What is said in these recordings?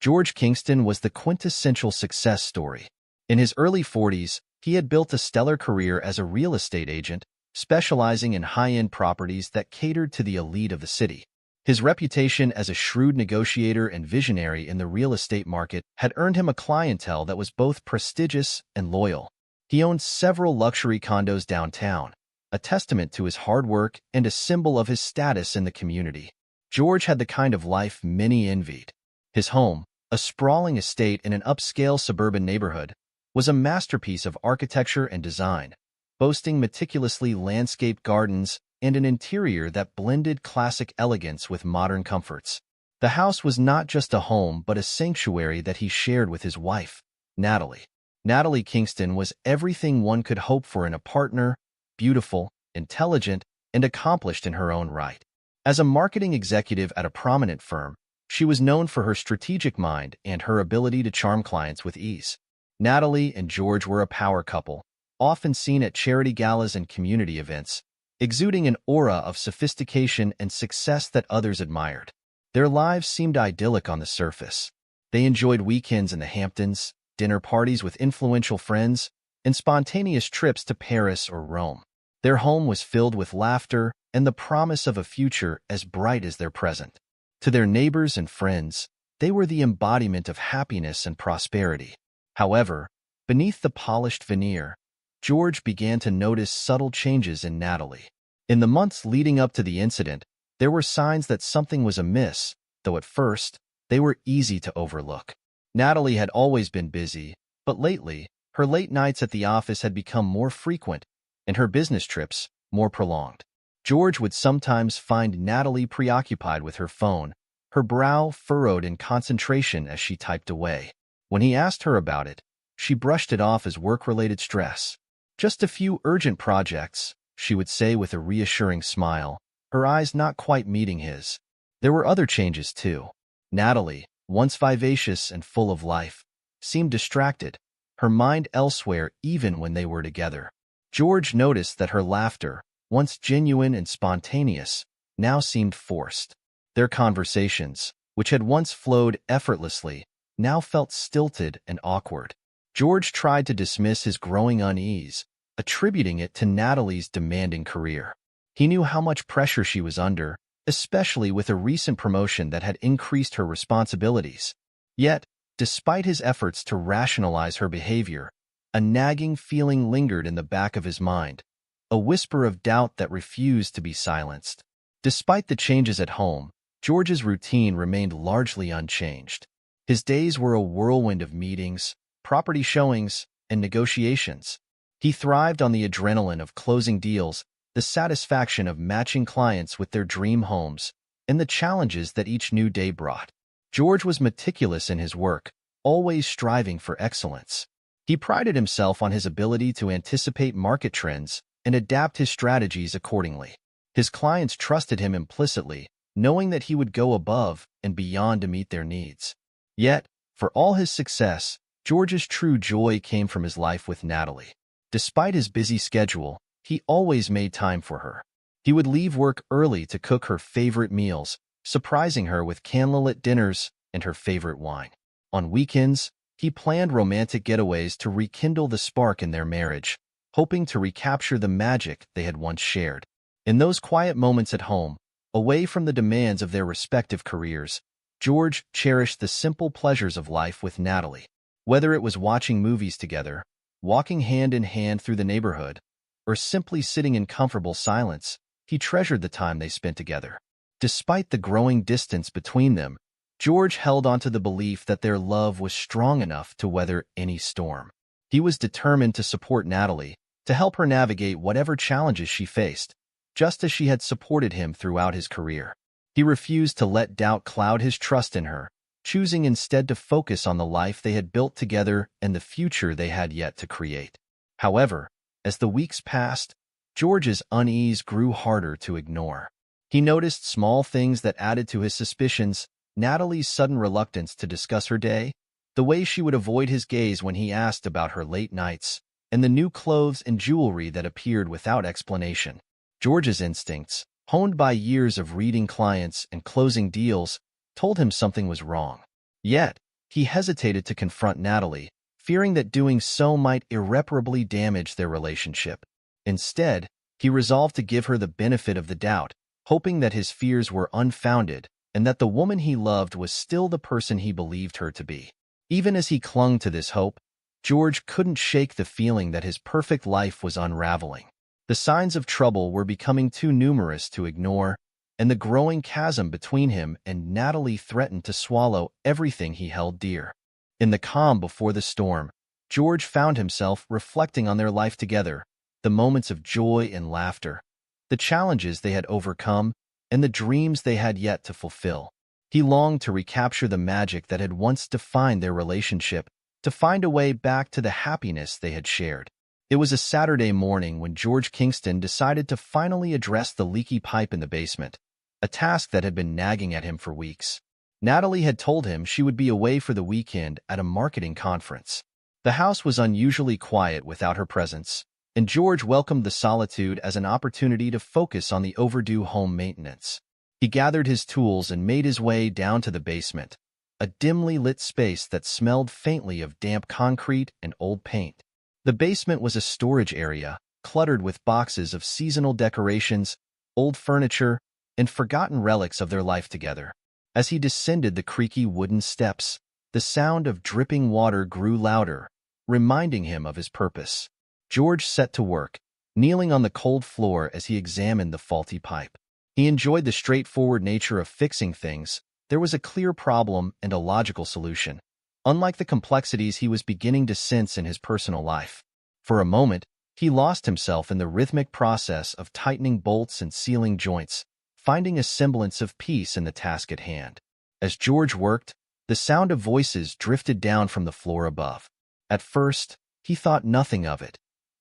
George Kingston was the quintessential success story. In his early 40s, he had built a stellar career as a real estate agent, specializing in high-end properties that catered to the elite of the city. His reputation as a shrewd negotiator and visionary in the real estate market had earned him a clientele that was both prestigious and loyal. He owned several luxury condos downtown, a testament to his hard work and a symbol of his status in the community. George had the kind of life many envied. His home, a sprawling estate in an upscale suburban neighborhood, was a masterpiece of architecture and design, boasting meticulously landscaped gardens and an interior that blended classic elegance with modern comforts. The house was not just a home but a sanctuary that he shared with his wife, Natalie. Natalie Kingston was everything one could hope for in a partner: beautiful, intelligent, and accomplished in her own right. As a marketing executive at a prominent firm, she was known for her strategic mind and her ability to charm clients with ease. Natalie and George were a power couple, often seen at charity galas and community events, exuding an aura of sophistication and success that others admired. Their lives seemed idyllic on the surface. They enjoyed weekends in the Hamptons, dinner parties with influential friends, and spontaneous trips to Paris or Rome. Their home was filled with laughter and the promise of a future as bright as their present. To their neighbors and friends, they were the embodiment of happiness and prosperity. However, beneath the polished veneer, George began to notice subtle changes in Natalie. In the months leading up to the incident, there were signs that something was amiss, though at first, they were easy to overlook. Natalie had always been busy, but lately, her late nights at the office had become more frequent, and her business trips more prolonged. George would sometimes find Natalie preoccupied with her phone, her brow furrowed in concentration as she typed away. When he asked her about it, she brushed it off as work-related stress. "Just a few urgent projects," she would say with a reassuring smile, her eyes not quite meeting his. There were other changes, too. Natalie, once vivacious and full of life, seemed distracted, her mind elsewhere even when they were together. George noticed that her laughter, once genuine and spontaneous, now seemed forced. Their conversations, which had once flowed effortlessly, now felt stilted and awkward. George tried to dismiss his growing unease, attributing it to Natalie's demanding career. He knew how much pressure she was under, especially with a recent promotion that had increased her responsibilities. Yet, despite his efforts to rationalize her behavior, a nagging feeling lingered in the back of his mind, a whisper of doubt that refused to be silenced. Despite the changes at home, George's routine remained largely unchanged. His days were a whirlwind of meetings, property showings, and negotiations. He thrived on the adrenaline of closing deals, the satisfaction of matching clients with their dream homes, and the challenges that each new day brought. George was meticulous in his work, always striving for excellence. He prided himself on his ability to anticipate market trends and adapt his strategies accordingly. His clients trusted him implicitly, knowing that he would go above and beyond to meet their needs. Yet, for all his success, George's true joy came from his life with Natalie. Despite his busy schedule, he always made time for her. He would leave work early to cook her favorite meals, surprising her with candlelit dinners and her favorite wine. On weekends, he planned romantic getaways to rekindle the spark in their marriage, hoping to recapture the magic they had once shared. In those quiet moments at home, away from the demands of their respective careers, George cherished the simple pleasures of life with Natalie. Whether it was watching movies together, walking hand in hand through the neighborhood, or simply sitting in comfortable silence, he treasured the time they spent together. Despite the growing distance between them, George held onto the belief that their love was strong enough to weather any storm. He was determined to support Natalie, to help her navigate whatever challenges she faced, just as she had supported him throughout his career. He refused to let doubt cloud his trust in her, choosing instead to focus on the life they had built together and the future they had yet to create. However, as the weeks passed, George's unease grew harder to ignore. He noticed small things that added to his suspicions: Natalie's sudden reluctance to discuss her day, the way she would avoid his gaze when he asked about her late nights, and the new clothes and jewelry that appeared without explanation. George's instincts, honed by years of reading clients and closing deals, told him something was wrong. Yet, He hesitated to confront Natalie, fearing that doing so might irreparably damage their relationship. Instead, he resolved to give her the benefit of the doubt, hoping that his fears were unfounded and that the woman he loved was still the person he believed her to be. Even as he clung to this hope, George couldn't shake the feeling that his perfect life was unraveling. The signs of trouble were becoming too numerous to ignore, and the growing chasm between him and Natalie threatened to swallow everything he held dear. In the calm before the storm, George found himself reflecting on their life together, the moments of joy and laughter, the challenges they had overcome, and the dreams they had yet to fulfill. He longed to recapture the magic that had once defined their relationship, to find a way back to the happiness they had shared. It was a Saturday morning when George Kingston decided to finally address the leaky pipe in the basement, a task that had been nagging at him for weeks. Natalie had told him she would be away for the weekend at a marketing conference. The house was unusually quiet without her presence, and George welcomed the solitude as an opportunity to focus on the overdue home maintenance. He gathered his tools and made his way down to the basement, a dimly lit space that smelled faintly of damp concrete and old paint. The basement was a storage area, cluttered with boxes of seasonal decorations, old furniture, and forgotten relics of their life together. As he descended the creaky wooden steps, the sound of dripping water grew louder, reminding him of his purpose. George set to work, kneeling on the cold floor as he examined the faulty pipe. He enjoyed the straightforward nature of fixing things. There was a clear problem and a logical solution, unlike the complexities he was beginning to sense in his personal life. For a moment, he lost himself in the rhythmic process of tightening bolts and sealing joints, finding a semblance of peace in the task at hand. As George worked, the sound of voices drifted down from the floor above. At first, he thought nothing of it.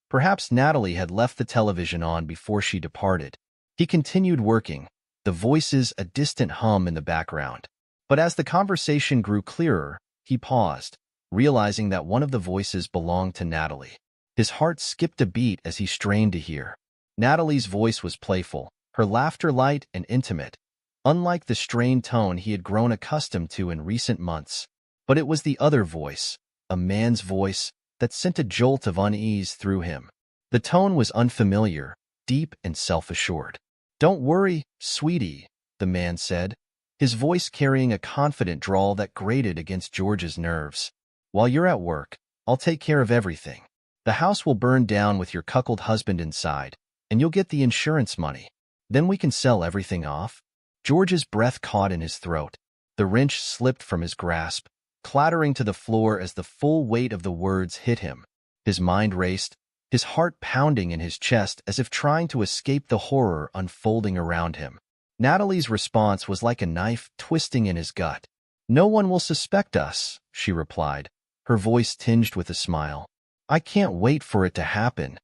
Perhaps Natalie had left the television on before she departed. He continued working, the voices a distant hum in the background. But as the conversation grew clearer, he paused, realizing that one of the voices belonged to Natalie. His heart skipped a beat as he strained to hear. Natalie's voice was playful, her laughter light and intimate, unlike the strained tone he had grown accustomed to in recent months. But it was the other voice, a man's voice, that sent a jolt of unease through him. The tone was unfamiliar, deep and self-assured. "Don't worry, sweetie," the man said, his voice carrying a confident drawl that grated against George's nerves. "While you're at work, I'll take care of everything. The house will burn down with your cuckold husband inside, and you'll get the insurance money. Then we can sell everything off." George's breath caught in his throat. The wrench slipped from his grasp, clattering to the floor as the full weight of the words hit him. His mind raced, his heart pounding in his chest as if trying to escape the horror unfolding around him. Natalie's response was like a knife twisting in his gut. "No one will suspect us," she replied, her voice tinged with a smile. "I can't wait for it to happen."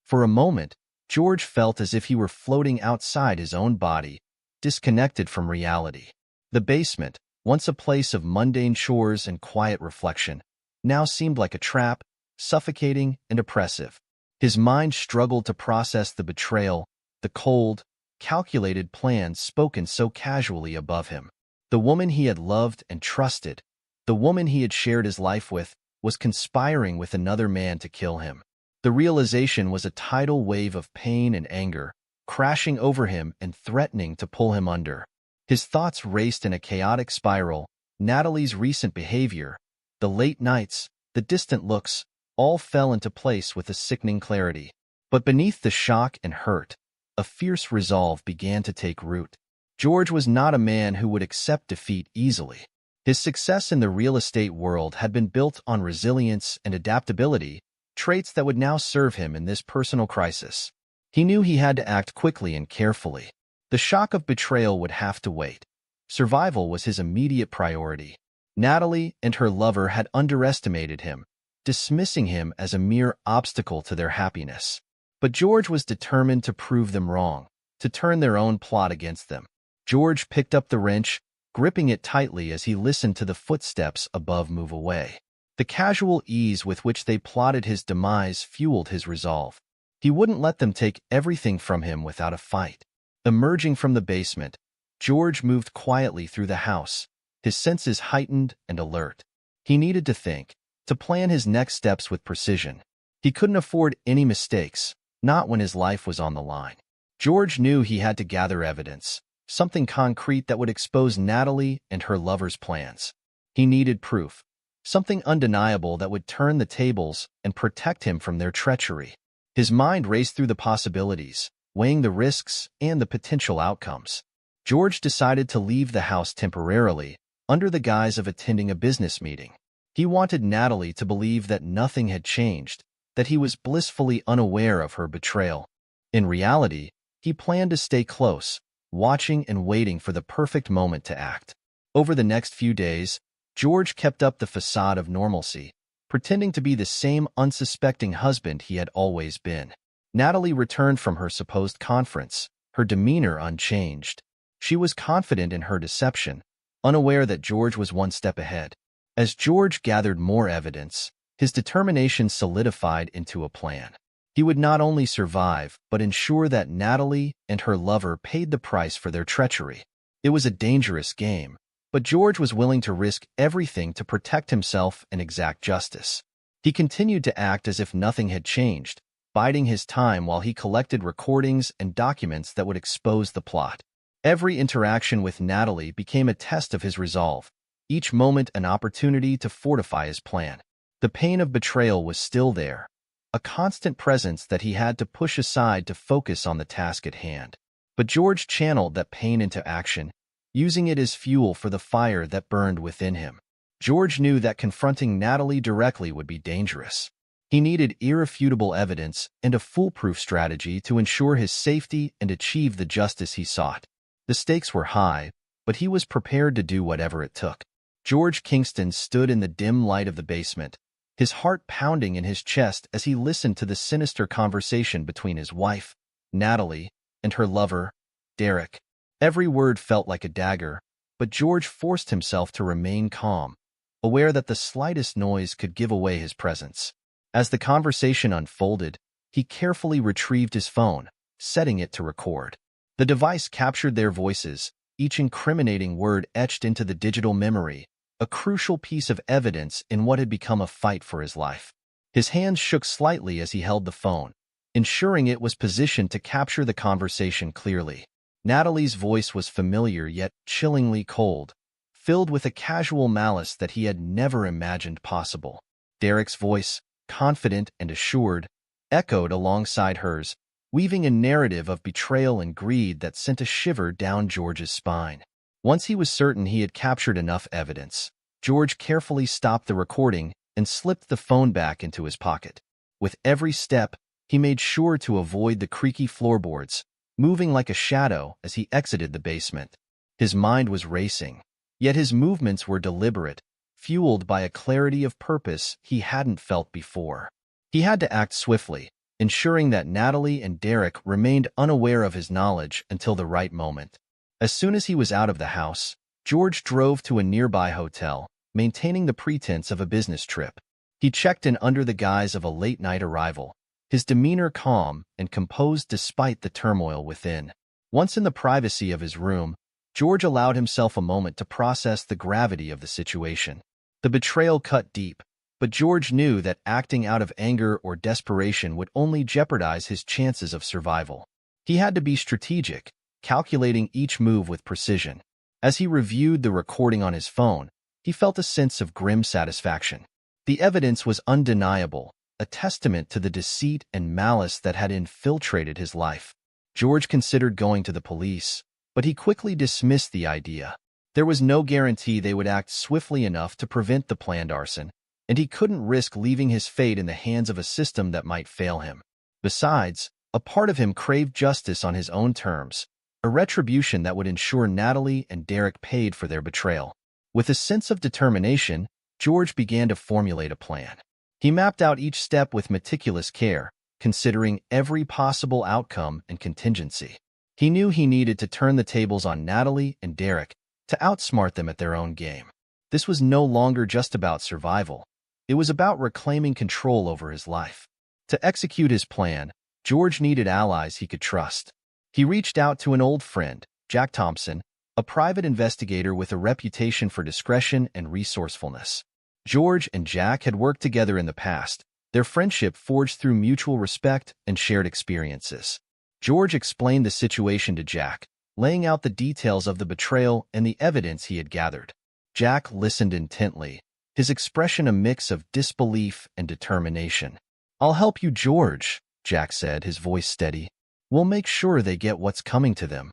For a moment, George felt as if he were floating outside his own body, disconnected from reality. The basement, once a place of mundane chores and quiet reflection, now seemed like a trap, suffocating and oppressive. His mind struggled to process the betrayal, the cold, calculated plans spoken so casually above him. The woman he had loved and trusted, the woman he had shared his life with, was conspiring with another man to kill him. The realization was a tidal wave of pain and anger, crashing over him and threatening to pull him under. His thoughts raced in a chaotic spiral. Natalie's recent behavior, the late nights, the distant looks, all fell into place with a sickening clarity. But beneath the shock and hurt, a fierce resolve began to take root. George was not a man who would accept defeat easily. His success in the real estate world had been built on resilience and adaptability, traits that would now serve him in this personal crisis. He knew he had to act quickly and carefully. The shock of betrayal would have to wait. Survival was his immediate priority. Natalie and her lover had underestimated him, dismissing him as a mere obstacle to their happiness. But George was determined to prove them wrong, to turn their own plot against them. George picked up the wrench, gripping it tightly as he listened to the footsteps above move away. The casual ease with which they plotted his demise fueled his resolve. He wouldn't let them take everything from him without a fight. Emerging from the basement, George moved quietly through the house, his senses heightened and alert. He needed to think, to plan his next steps with precision. He couldn't afford any mistakes, not when his life was on the line. George knew he had to gather evidence, something concrete that would expose Natalie and her lover's plans. He needed proof, something undeniable that would turn the tables and protect him from their treachery. His mind raced through the possibilities, weighing the risks and the potential outcomes. George decided to leave the house temporarily, under the guise of attending a business meeting. He wanted Natalie to believe that nothing had changed, that he was blissfully unaware of her betrayal. In reality, he planned to stay close, watching and waiting for the perfect moment to act. Over the next few days, George kept up the facade of normalcy, pretending to be the same unsuspecting husband he had always been. Natalie returned from her supposed conference, her demeanor unchanged. She was confident in her deception, unaware that George was one step ahead. As George gathered more evidence, his determination solidified into a plan. He would not only survive, but ensure that Natalie and her lover paid the price for their treachery. It was a dangerous game, but George was willing to risk everything to protect himself and exact justice. He continued to act as if nothing had changed, biding his time while he collected recordings and documents that would expose the plot. Every interaction with Natalie became a test of his resolve, each moment an opportunity to fortify his plan. The pain of betrayal was still there, a constant presence that he had to push aside to focus on the task at hand. But George channeled that pain into action, using it as fuel for the fire that burned within him. George knew that confronting Natalie directly would be dangerous. He needed irrefutable evidence and a foolproof strategy to ensure his safety and achieve the justice he sought. The stakes were high, but he was prepared to do whatever it took. George Kingston stood in the dim light of the basement, his heart pounding in his chest as he listened to the sinister conversation between his wife, Natalie, and her lover, Derek. Every word felt like a dagger, but George forced himself to remain calm, aware that the slightest noise could give away his presence. As the conversation unfolded, he carefully retrieved his phone, setting it to record. The device captured their voices, each incriminating word etched into the digital memory, a crucial piece of evidence in what had become a fight for his life. His hands shook slightly as he held the phone, ensuring it was positioned to capture the conversation clearly. Natalie's voice was familiar yet chillingly cold, filled with a casual malice that he had never imagined possible. Derek's voice, confident and assured, echoed alongside hers, weaving a narrative of betrayal and greed that sent a shiver down George's spine. Once he was certain he had captured enough evidence, George carefully stopped the recording and slipped the phone back into his pocket. With every step, he made sure to avoid the creaky floorboards, moving like a shadow as he exited the basement. His mind was racing, yet his movements were deliberate, fueled by a clarity of purpose he hadn't felt before. He had to act swiftly, ensuring that Natalie and Derek remained unaware of his knowledge until the right moment. As soon as he was out of the house, George drove to a nearby hotel, maintaining the pretense of a business trip. He checked in under the guise of a late-night arrival, his demeanor calm and composed despite the turmoil within. Once in the privacy of his room, George allowed himself a moment to process the gravity of the situation. The betrayal cut deep, but George knew that acting out of anger or desperation would only jeopardize his chances of survival. He had to be strategic, calculating each move with precision. As he reviewed the recording on his phone, he felt a sense of grim satisfaction. The evidence was undeniable, a testament to the deceit and malice that had infiltrated his life. George considered going to the police, but he quickly dismissed the idea. There was no guarantee they would act swiftly enough to prevent the planned arson, and he couldn't risk leaving his fate in the hands of a system that might fail him. Besides, a part of him craved justice on his own terms, a retribution that would ensure Natalie and Derek paid for their betrayal. With a sense of determination, George began to formulate a plan. He mapped out each step with meticulous care, considering every possible outcome and contingency. He knew he needed to turn the tables on Natalie and Derek to outsmart them at their own game. This was no longer just about survival. It was about reclaiming control over his life. To execute his plan, George needed allies he could trust. He reached out to an old friend, Jack Thompson, a private investigator with a reputation for discretion and resourcefulness. George and Jack had worked together in the past, their friendship forged through mutual respect and shared experiences. George explained the situation to Jack, laying out the details of the betrayal and the evidence he had gathered. Jack listened intently, his expression a mix of disbelief and determination. "I'll help you, George," Jack said, his voice steady. "We'll make sure they get what's coming to them."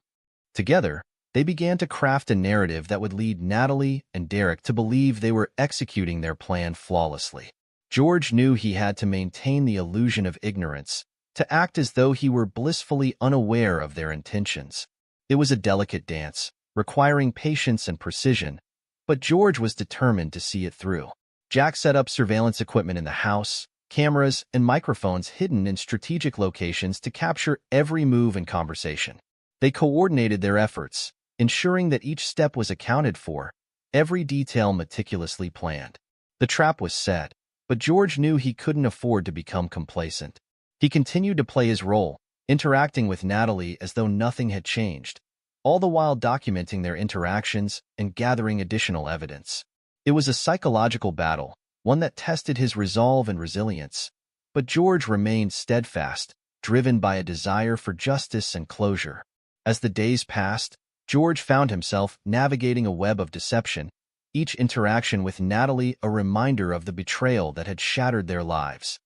Together, they began to craft a narrative that would lead Natalie and Derek to believe they were executing their plan flawlessly. George knew he had to maintain the illusion of ignorance, to act as though he were blissfully unaware of their intentions. It was a delicate dance, requiring patience and precision, but George was determined to see it through. Jack set up surveillance equipment in the house, cameras and microphones hidden in strategic locations to capture every move and conversation. They coordinated their efforts, ensuring that each step was accounted for, every detail meticulously planned. The trap was set, but George knew he couldn't afford to become complacent. He continued to play his role, interacting with Natalie as though nothing had changed, all the while documenting their interactions and gathering additional evidence. It was a psychological battle, one that tested his resolve and resilience, but George remained steadfast, driven by a desire for justice and closure. As the days passed, George found himself navigating a web of deception, each interaction with Natalie a reminder of the betrayal that had shattered their lives.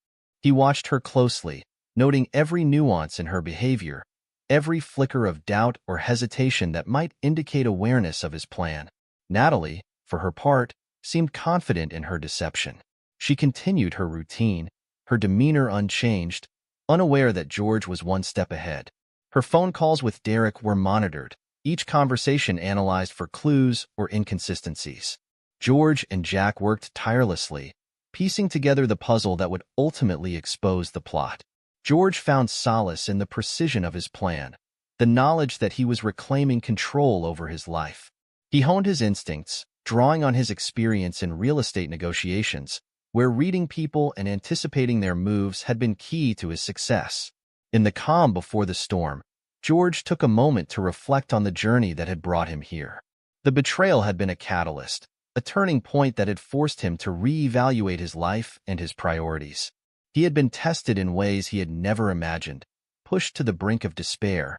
He watched her closely, noting every nuance in her behavior, every flicker of doubt or hesitation that might indicate awareness of his plan. Natalie, for her part, seemed confident in her deception. She continued her routine, her demeanor unchanged, unaware that George was one step ahead. Her phone calls with Derek were monitored, each conversation analyzed for clues or inconsistencies. George and Jack worked tirelessly, piecing together the puzzle that would ultimately expose the plot. George found solace in the precision of his plan, the knowledge that he was reclaiming control over his life. He honed his instincts, drawing on his experience in real estate negotiations, where reading people and anticipating their moves had been key to his success. In the calm before the storm, George took a moment to reflect on the journey that had brought him here. The betrayal had been a catalyst, a turning point that had forced him to reevaluate his life and his priorities. He had been tested in ways he had never imagined, pushed to the brink of despair,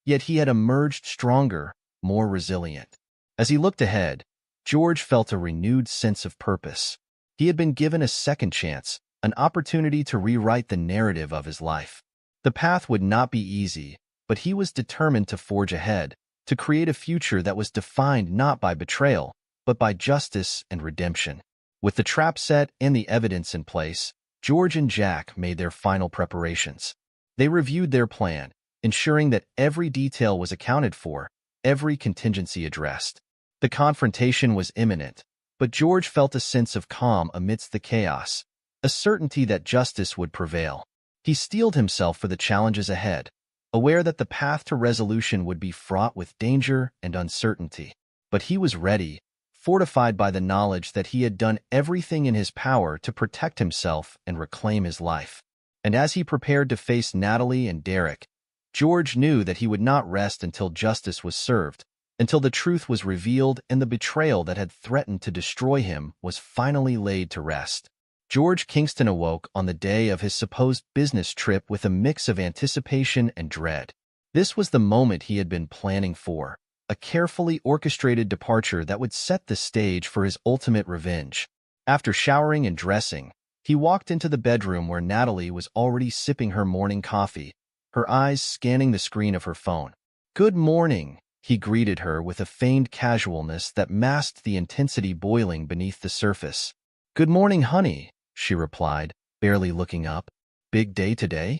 yet he had emerged stronger, more resilient. As he looked ahead, George felt a renewed sense of purpose. He had been given a second chance, an opportunity to rewrite the narrative of his life. The path would not be easy, but he was determined to forge ahead, to create a future that was defined not by betrayal, but by justice and redemption. With the trap set and the evidence in place, George and Jack made their final preparations. They reviewed their plan, ensuring that every detail was accounted for, every contingency addressed. The confrontation was imminent, but George felt a sense of calm amidst the chaos, a certainty that justice would prevail. He steeled himself for the challenges ahead, aware that the path to resolution would be fraught with danger and uncertainty. But he was ready, fortified by the knowledge that he had done everything in his power to protect himself and reclaim his life. And as he prepared to face Natalie and Derek, George knew that he would not rest until justice was served, until the truth was revealed and the betrayal that had threatened to destroy him was finally laid to rest. George Kingston awoke on the day of his supposed business trip with a mix of anticipation and dread. This was the moment he had been planning for, a carefully orchestrated departure that would set the stage for his ultimate revenge. After showering and dressing, he walked into the bedroom where Natalie was already sipping her morning coffee, her eyes scanning the screen of her phone. "Good morning," he greeted her with a feigned casualness that masked the intensity boiling beneath the surface. "Good morning, honey," she replied, barely looking up. "Big day today?"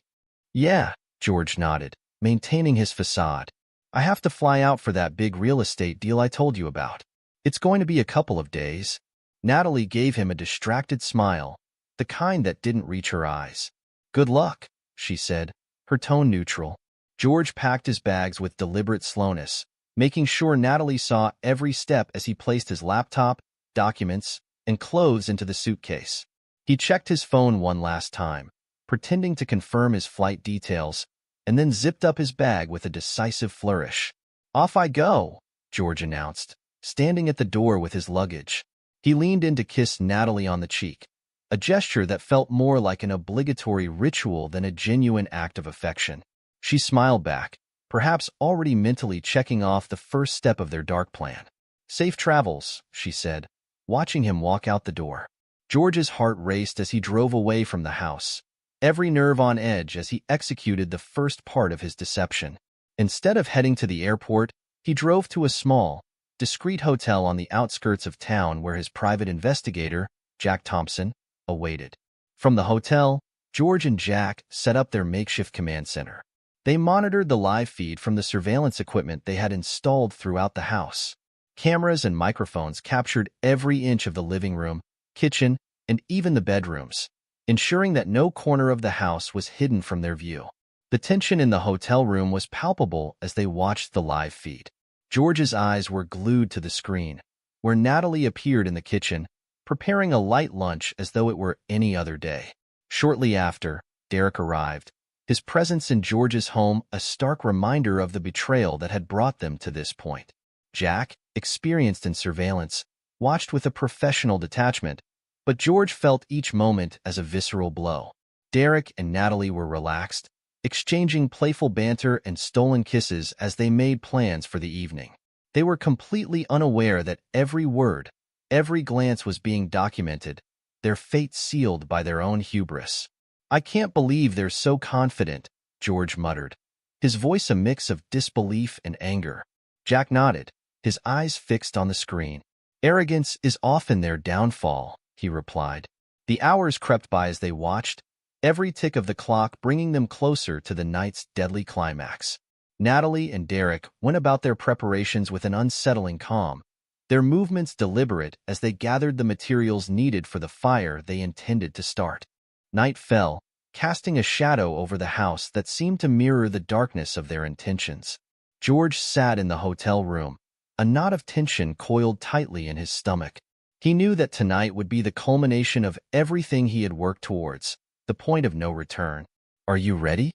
"Yeah," George nodded, maintaining his facade. "I have to fly out for that big real estate deal I told you about. It's going to be a couple of days." Natalie gave him a distracted smile, the kind that didn't reach her eyes. "Good luck," she said, her tone neutral. George packed his bags with deliberate slowness, making sure Natalie saw every step as he placed his laptop, documents, and clothes into the suitcase. He checked his phone one last time, pretending to confirm his flight details, and then zipped up his bag with a decisive flourish. "Off I go," George announced, standing at the door with his luggage. He leaned in to kiss Natalie on the cheek, a gesture that felt more like an obligatory ritual than a genuine act of affection. She smiled back, perhaps already mentally checking off the first step of their dark plan. "Safe travels," she said, watching him walk out the door. George's heart raced as he drove away from the house, every nerve on edge as he executed the first part of his deception. Instead of heading to the airport, he drove to a small, discreet hotel on the outskirts of town where his private investigator, Jack Thompson, awaited. From the hotel, George and Jack set up their makeshift command center. They monitored the live feed from the surveillance equipment they had installed throughout the house. Cameras and microphones captured every inch of the living room, kitchen, and even the bedrooms, ensuring that no corner of the house was hidden from their view. The tension in the hotel room was palpable as they watched the live feed. George's eyes were glued to the screen, where Natalie appeared in the kitchen, preparing a light lunch as though it were any other day. Shortly after, Derek arrived, his presence in George's home a stark reminder of the betrayal that had brought them to this point. Jack, experienced in surveillance, watched with a professional detachment, but George felt each moment as a visceral blow. Derek and Natalie were relaxed, exchanging playful banter and stolen kisses as they made plans for the evening. They were completely unaware that every word, every glance was being documented, their fate sealed by their own hubris. "I can't believe they're so confident," George muttered, his voice a mix of disbelief and anger. Jack nodded, his eyes fixed on the screen. "Arrogance is often their downfall," he replied. The hours crept by as they watched, every tick of the clock bringing them closer to the night's deadly climax. Natalie and Derek went about their preparations with an unsettling calm, their movements deliberate as they gathered the materials needed for the fire they intended to start. Night fell, casting a shadow over the house that seemed to mirror the darkness of their intentions. George sat in the hotel room, a knot of tension coiled tightly in his stomach. He knew that tonight would be the culmination of everything he had worked towards, the point of no return. "Are you ready?"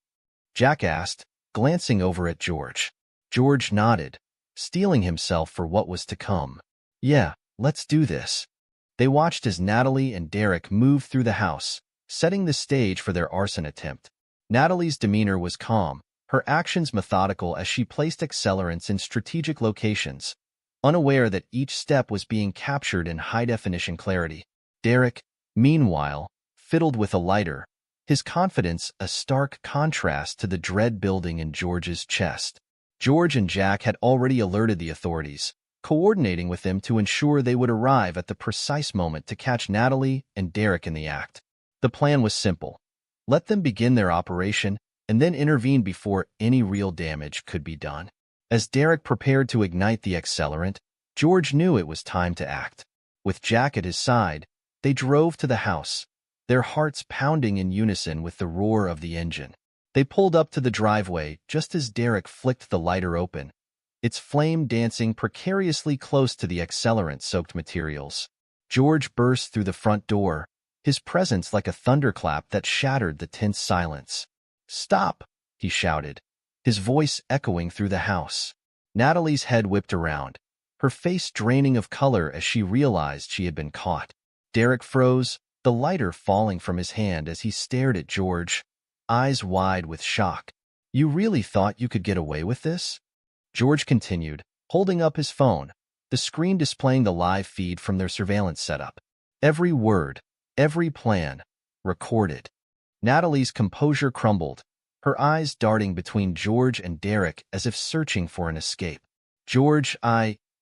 Jack asked, glancing over at George. George nodded, steeling himself for what was to come. "Yeah, let's do this." They watched as Natalie and Derek moved through the house, setting the stage for their arson attempt. Natalie's demeanor was calm, her actions methodical as she placed accelerants in strategic locations, unaware that each step was being captured in high-definition clarity. Derek, meanwhile, fiddled with a lighter, his confidence a stark contrast to the dread building in George's chest. George and Jack had already alerted the authorities, coordinating with them to ensure they would arrive at the precise moment to catch Natalie and Derek in the act. The plan was simple. Let them begin their operation and then intervene before any real damage could be done. As Derek prepared to ignite the accelerant, George knew it was time to act. With Jack at his side, they drove to the house, their hearts pounding in unison with the roar of the engine. They pulled up to the driveway just as Derek flicked the lighter open, its flame dancing precariously close to the accelerant-soaked materials. George burst through the front door, his presence like a thunderclap that shattered the tense silence. "Stop!" he shouted, his voice echoing through the house. Natalie's head whipped around, her face draining of color as she realized she had been caught. Derek froze, the lighter falling from his hand as he stared at George, eyes wide with shock. "You really thought you could get away with this?" George continued, holding up his phone, the screen displaying the live feed from their surveillance setup. Every word, every plan, recorded. Natalie's composure crumbled, her eyes darting between George and Derek as if searching for an escape. "George,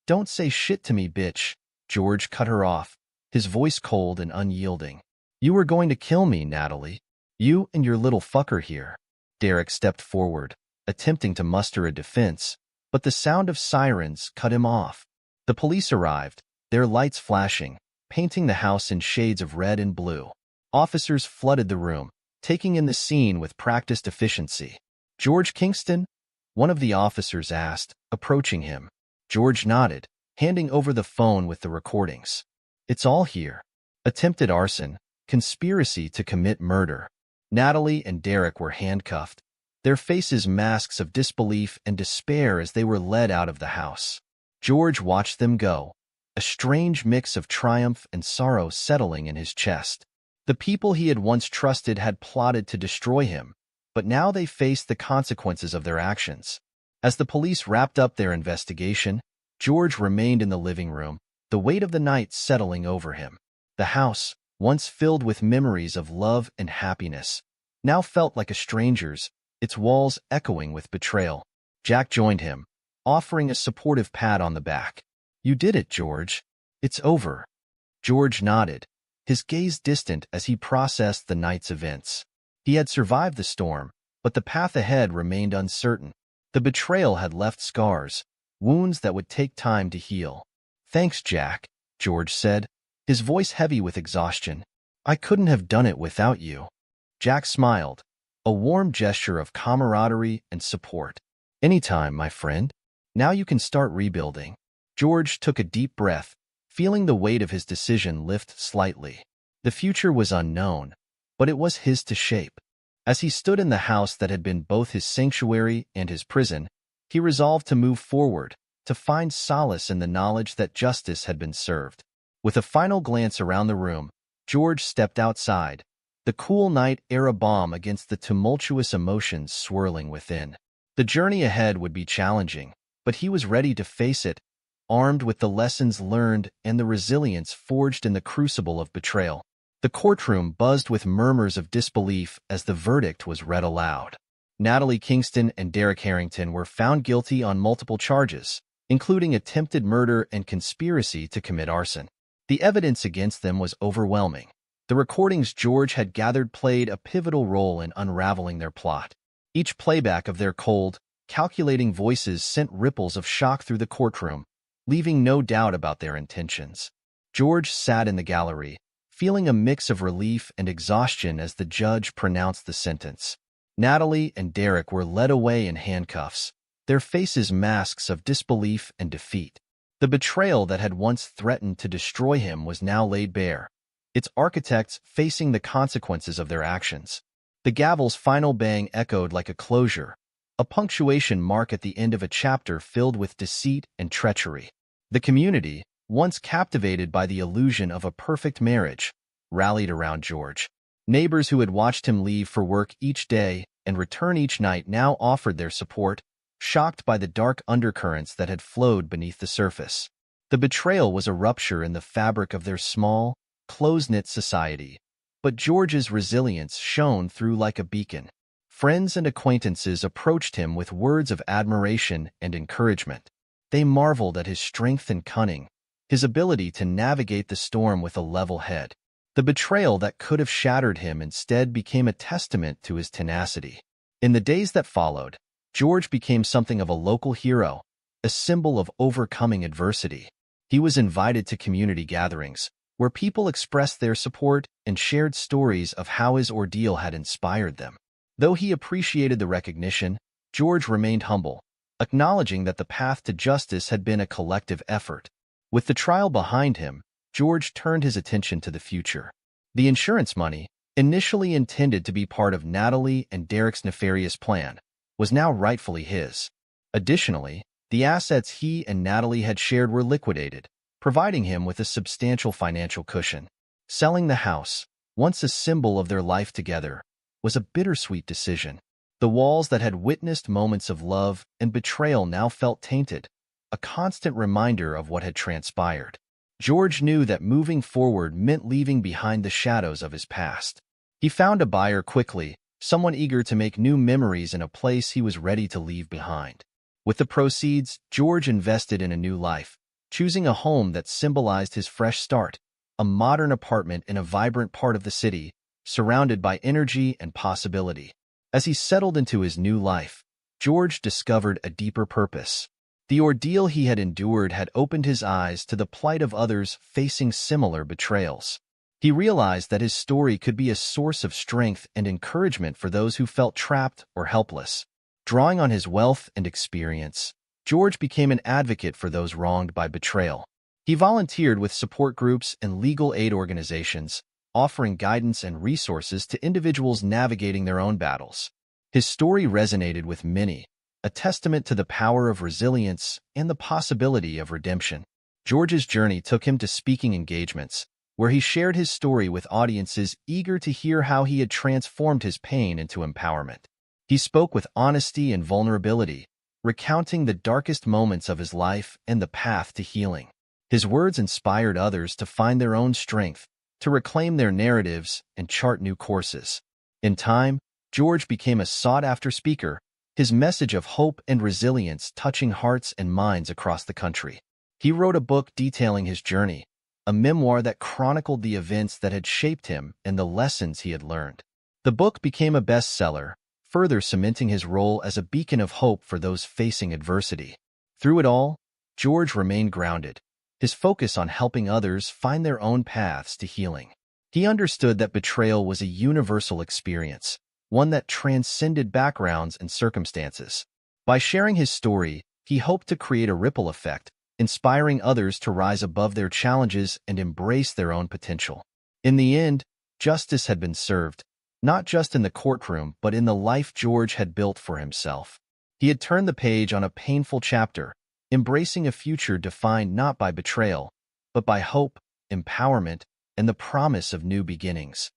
don't say shit to me, bitch," George cut her off, his voice cold and unyielding. "You were going to kill me, Natalie. You and your little fucker here." Derek stepped forward, attempting to muster a defense, but the sound of sirens cut him off. The police arrived, their lights flashing, painting the house in shades of red and blue. Officers flooded the room, taking in the scene with practiced efficiency. "George Kingston?" one of the officers asked, approaching him. George nodded, handing over the phone with the recordings. "It's all here. Attempted arson, conspiracy to commit murder." Natalie and Derek were handcuffed, their faces masks of disbelief and despair as they were led out of the house. George watched them go, a strange mix of triumph and sorrow settling in his chest. The people he had once trusted had plotted to destroy him, but now they faced the consequences of their actions. As the police wrapped up their investigation, George remained in the living room, the weight of the night settling over him. The house, once filled with memories of love and happiness, now felt like a stranger's, its walls echoing with betrayal. Jack joined him, offering a supportive pat on the back. "You did it, George. It's over." George nodded, his gaze distant as he processed the night's events. He had survived the storm, but the path ahead remained uncertain. The betrayal had left scars, wounds that would take time to heal. "Thanks, Jack," George said, his voice heavy with exhaustion. "I couldn't have done it without you." Jack smiled, a warm gesture of camaraderie and support. "Anytime, my friend. Now you can start rebuilding." George took a deep breath, feeling the weight of his decision lift slightly. The future was unknown, but it was his to shape. As he stood in the house that had been both his sanctuary and his prison, he resolved to move forward, to find solace in the knowledge that justice had been served. With a final glance around the room, George stepped outside, the cool night air a balm against the tumultuous emotions swirling within. The journey ahead would be challenging, but he was ready to face it, armed with the lessons learned and the resilience forged in the crucible of betrayal. The courtroom buzzed with murmurs of disbelief as the verdict was read aloud. Natalie Kingston and Derek Harrington were found guilty on multiple charges, including attempted murder and conspiracy to commit arson. The evidence against them was overwhelming. The recordings George had gathered played a pivotal role in unraveling their plot. Each playback of their cold, calculating voices sent ripples of shock through the courtroom, leaving no doubt about their intentions. George sat in the gallery, feeling a mix of relief and exhaustion as the judge pronounced the sentence. Natalie and Derek were led away in handcuffs, their faces masks of disbelief and defeat. The betrayal that had once threatened to destroy him was now laid bare, its architects facing the consequences of their actions. The gavel's final bang echoed like a closure, a punctuation mark at the end of a chapter filled with deceit and treachery. The community, once captivated by the illusion of a perfect marriage, rallied around George. Neighbors who had watched him leave for work each day and return each night now offered their support, shocked by the dark undercurrents that had flowed beneath the surface. The betrayal was a rupture in the fabric of their small, close-knit society, but George's resilience shone through like a beacon. Friends and acquaintances approached him with words of admiration and encouragement. They marveled at his strength and cunning, his ability to navigate the storm with a level head. The betrayal that could have shattered him instead became a testament to his tenacity. In the days that followed, George became something of a local hero, a symbol of overcoming adversity. He was invited to community gatherings, where people expressed their support and shared stories of how his ordeal had inspired them. Though he appreciated the recognition, George remained humble, acknowledging that the path to justice had been a collective effort. With the trial behind him, George turned his attention to the future. The insurance money, initially intended to be part of Natalie and Derek's nefarious plan, was now rightfully his. Additionally, the assets he and Natalie had shared were liquidated, providing him with a substantial financial cushion. Selling the house, once a symbol of their life together, was a bittersweet decision. The walls that had witnessed moments of love and betrayal now felt tainted, a constant reminder of what had transpired. George knew that moving forward meant leaving behind the shadows of his past. He found a buyer quickly, someone eager to make new memories in a place he was ready to leave behind. With the proceeds, George invested in a new life, choosing a home that symbolized his fresh start, a modern apartment in a vibrant part of the city, surrounded by energy and possibility. As he settled into his new life, George discovered a deeper purpose. The ordeal he had endured had opened his eyes to the plight of others facing similar betrayals. He realized that his story could be a source of strength and encouragement for those who felt trapped or helpless. Drawing on his wealth and experience, George became an advocate for those wronged by betrayal. He volunteered with support groups and legal aid organizations, offering guidance and resources to individuals navigating their own battles. His story resonated with many, a testament to the power of resilience and the possibility of redemption. George's journey took him to speaking engagements, where he shared his story with audiences eager to hear how he had transformed his pain into empowerment. He spoke with honesty and vulnerability, recounting the darkest moments of his life and the path to healing. His words inspired others to find their own strength, to reclaim their narratives and chart new courses. In time, George became a sought-after speaker, his message of hope and resilience touching hearts and minds across the country. He wrote a book detailing his journey, a memoir that chronicled the events that had shaped him and the lessons he had learned. The book became a bestseller, further cementing his role as a beacon of hope for those facing adversity. Through it all, George remained grounded, his focus on helping others find their own paths to healing. He understood that betrayal was a universal experience, one that transcended backgrounds and circumstances. By sharing his story, he hoped to create a ripple effect, inspiring others to rise above their challenges and embrace their own potential. In the end, justice had been served, not just in the courtroom but in the life George had built for himself. He had turned the page on a painful chapter, embracing a future defined not by betrayal, but by hope, empowerment, and the promise of new beginnings.